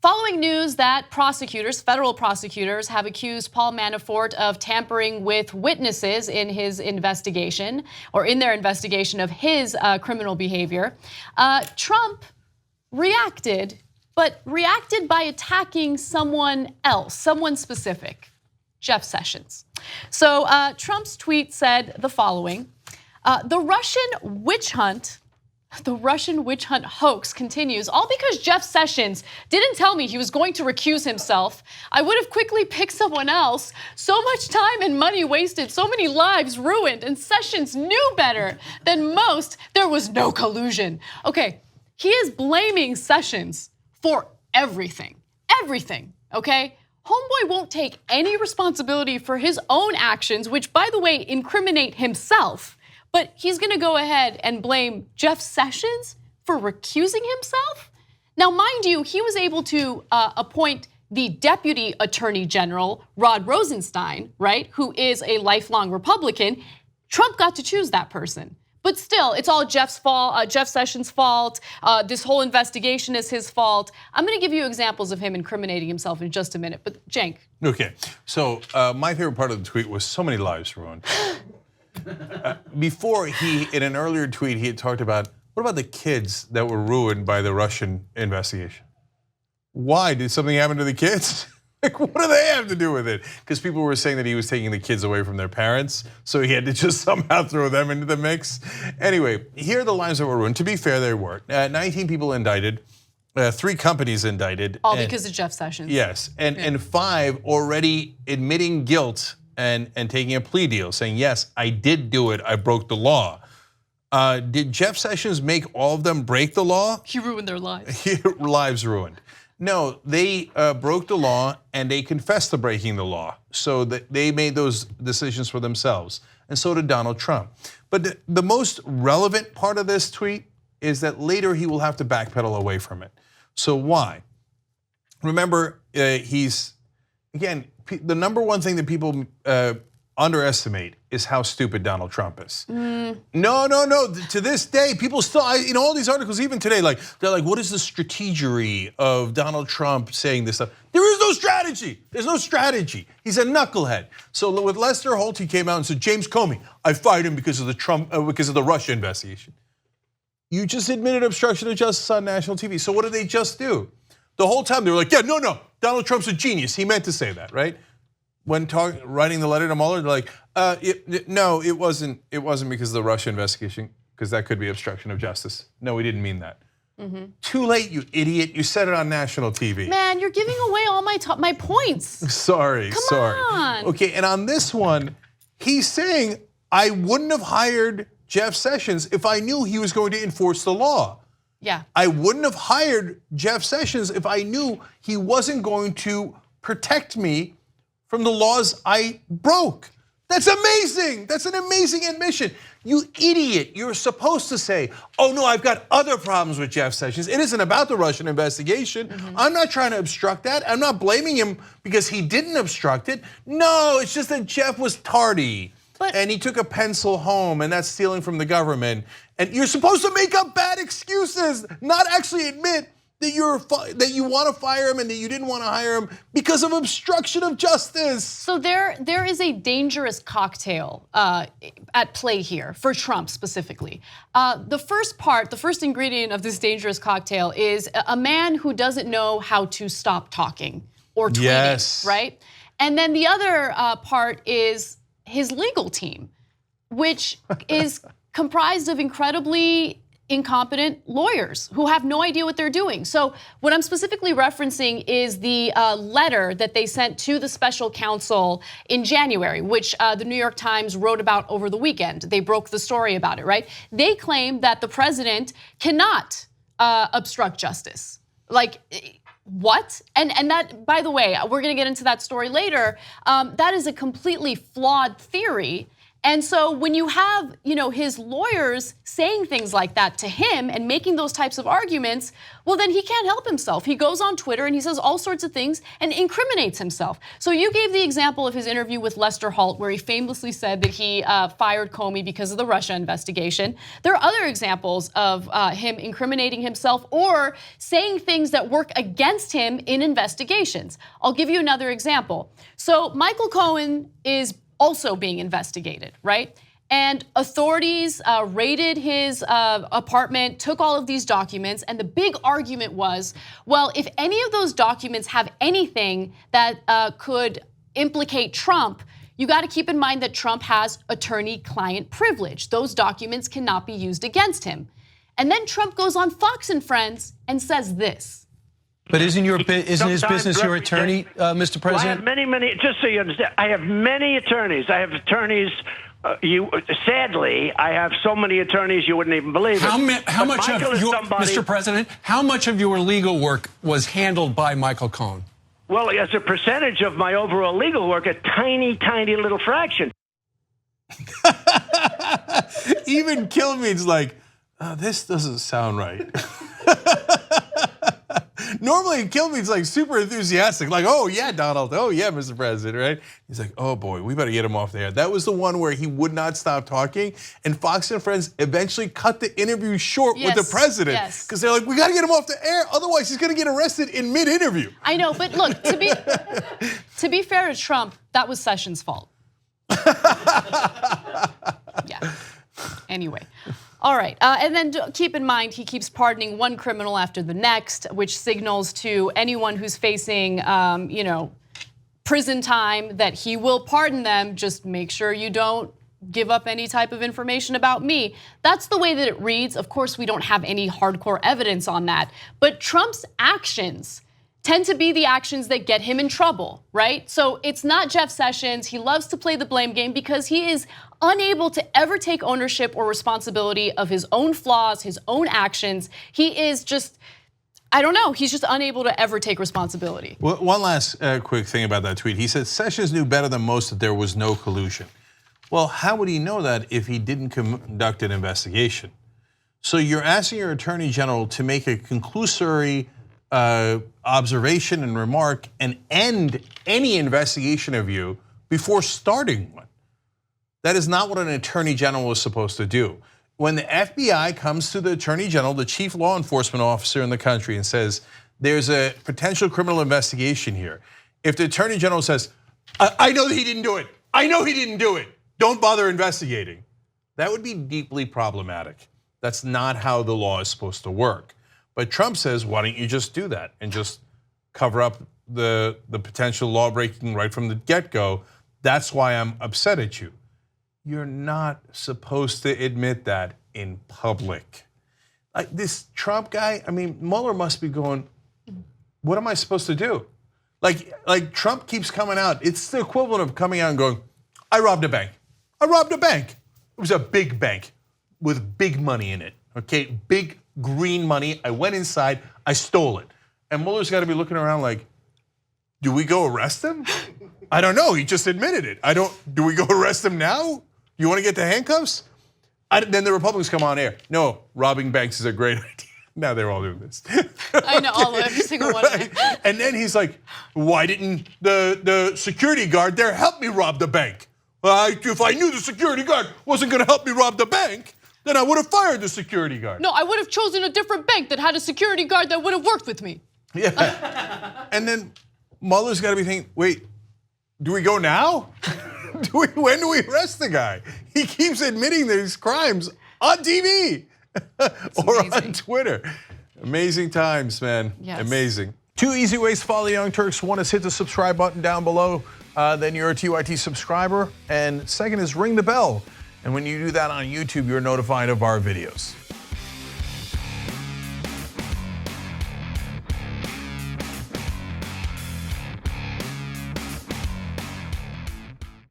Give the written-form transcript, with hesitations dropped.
Following news that federal prosecutors have accused Paul Manafort of tampering with witnesses in his investigation, or in their investigation of his criminal behavior, Trump reacted, but reacted by attacking someone else, someone specific, Jeff Sessions. So Trump's tweet said the following: the Russian witch hunt hoax continues, all because Jeff Sessions didn't tell me he was going to recuse himself. I would have quickly picked someone else. So much time and money wasted, so many lives ruined, and Sessions knew better than most. There was no collusion. Okay, he is blaming Sessions for everything, okay? Homeboy won't take any responsibility for his own actions, which, by the way, incriminate himself. But he's gonna go ahead and blame Jeff Sessions for recusing himself? Now, mind you, he was able to appoint the Deputy Attorney General, Rod Rosenstein, right, who is a lifelong Republican. Trump got to choose that person. But still, it's all Jeff's fault, Jeff Sessions' fault. This whole investigation is his fault. I'm gonna give you examples of him incriminating himself in just a minute, but Cenk. Okay, so my favorite part of the tweet was so many lives ruined. Before in an earlier tweet, he had talked about, what about the kids that were ruined by the Russian investigation? Why? Did something happen to the kids? Like, what do they have to do with it? Because people were saying that he was taking the kids away from their parents, so he had to just somehow throw them into the mix. Anyway, here are the lives that were ruined. To be fair, they were 19 people indicted, 3 companies indicted. All because of Jeff Sessions. Yes, and 5 already admitting guilt and taking a plea deal, saying, yes, I did do it, I broke the law. Did Jeff Sessions make all of them break the law? He ruined their lives. Lives ruined. No, they broke the law and they confessed to breaking the law. So that they made those decisions for themselves. And so did Donald Trump. But the most relevant part of this tweet is that later he will have to backpedal away from it. So why? Remember, again, the number one thing that people underestimate is how stupid Donald Trump is. No. To this day, people still, in all these articles, even today, they're like, what is the strategery of Donald Trump saying this stuff? There is no strategy. There's no strategy. He's a knucklehead. So with Lester Holt, he came out and said, James Comey, I fired him because of the Russia investigation. You just admitted obstruction of justice on national TV. So what did they just do? The whole time they were like, yeah, no, Donald Trump's a genius. He meant to say that, right? When writing the letter to Mueller, they're like, no, it wasn't because of the Russia investigation, because that could be obstruction of justice. No, we didn't mean that. Too late, you idiot. You said it on national TV. Man, you're giving away all my points. Sorry. Come on. Okay, and on this one, he's saying, I wouldn't have hired Jeff Sessions if I knew he was going to enforce the law. Yeah. I wouldn't have hired Jeff Sessions if I knew he wasn't going to protect me from the laws I broke. That's amazing. That's an amazing admission. You idiot. You're supposed to say, oh no, I've got other problems with Jeff Sessions. It isn't about the Russian investigation. I'm not trying to obstruct that. I'm not blaming him because he didn't obstruct it. No, it's just that Jeff was tardy. And he took a pencil home, and that's stealing from the government. And you're supposed to make up bad excuses, not actually admit that you want to fire him and that you didn't want to hire him because of obstruction of justice. So there is a dangerous cocktail at play here for Trump specifically. The first ingredient of this dangerous cocktail is a man who doesn't know how to stop talking or tweeting, right? And then the other part is his legal team, which is comprised of incredibly incompetent lawyers who have no idea what they're doing. So what I'm specifically referencing is the letter that they sent to the special counsel in January, which the New York Times wrote about over the weekend. They broke the story about it, right? They claim that the president cannot obstruct justice. Like, what? And that, by the way, we're gonna get into that story later. That is a completely flawed theory. And so when you have, his lawyers saying things like that to him and making those types of arguments, well, then he can't help himself. He goes on Twitter and he says all sorts of things and incriminates himself. So you gave the example of his interview with Lester Holt, where he famously said that he fired Comey because of the Russia investigation. There are other examples of him incriminating himself or saying things that work against him in investigations. I'll give you another example. So Michael Cohen is also being investigated, right? And authorities raided his apartment, took all of these documents, and the big argument was, well, if any of those documents have anything that could implicate Trump, you got to keep in mind that Trump has attorney-client privilege. Those documents cannot be used against him. And then Trump goes on Fox and Friends and says this. But isn't his business your attorney, Mr. President? Well, I have many, just so you understand, I have many attorneys. I have attorneys, sadly, I have so many attorneys you wouldn't even believe it. How much of your, Mr. President, how much of your legal work was handled by Michael Cohen? Well, as a percentage of my overall legal work, a tiny, tiny little fraction. Even Kilmeade's like, this doesn't sound right. Normally, Kilmeade's like super enthusiastic, like, oh yeah, Donald, oh yeah, Mr. President, right? He's like, oh boy, we better get him off the air. That was the one where he would not stop talking, and Fox and Friends eventually cut the interview short with the president because they're like, we got to get him off the air, otherwise he's going to get arrested in mid-interview. I know, but look, to be fair to Trump, that was Sessions' fault. Yeah. Anyway. All right, and then keep in mind, he keeps pardoning one criminal after the next, which signals to anyone who's facing, prison time that he will pardon them. Just make sure you don't give up any type of information about me. That's the way that it reads. Of course, we don't have any hardcore evidence on that, but Trump's actions tend to be the actions that get him in trouble, right? So it's not Jeff Sessions. He loves to play the blame game because he is unable to ever take ownership or responsibility of his own flaws, his own actions. He is just, I don't know, he's just unable to ever take responsibility. Well, one last quick thing about that tweet. He said Sessions knew better than most that there was no collusion. Well, how would he know that if he didn't conduct an investigation? So you're asking your attorney general to make a conclusory observation and remark and end any investigation of you before starting one. That is not what an attorney general is supposed to do. When the FBI comes to the attorney general, the chief law enforcement officer in the country, and says, there's a potential criminal investigation here. If the attorney general says, I know that he didn't do it. I know he didn't do it. Don't bother investigating. That would be deeply problematic. That's not how the law is supposed to work. But Trump says, why don't you just do that and just cover up the potential law breaking right from the get-go? That's why I'm upset at you. You're not supposed to admit that in public. Like this Trump guy, I mean, Mueller must be going, what am I supposed to do? Like Trump keeps coming out. It's the equivalent of coming out and going, I robbed a bank. I robbed a bank. It was a big bank with big money in it, okay? Big green money. I went inside, I stole it. And Mueller's got to be looking around like, do we go arrest him? I don't know, he just admitted it. Do we go arrest him now? You want to get the handcuffs? Then the Republicans come on air. No, robbing banks is a great idea. Now they're all doing this. I know, every single one of them. And then he's like, why didn't the security guard there help me rob the bank? If I knew the security guard wasn't going to help me rob the bank, then I would have fired the security guard. No, I would have chosen a different bank that had a security guard that would have worked with me. Yeah. And then Mueller's got to be thinking, wait, do we go now? When do we arrest the guy? He keeps admitting these crimes on TV or on Twitter. Amazing times, man. Yes. Amazing. 2 easy ways to follow the Young Turks. One is hit the subscribe button down below. Then you're a TYT subscriber. And second is ring the bell. And when you do that on YouTube, you're notified of our videos.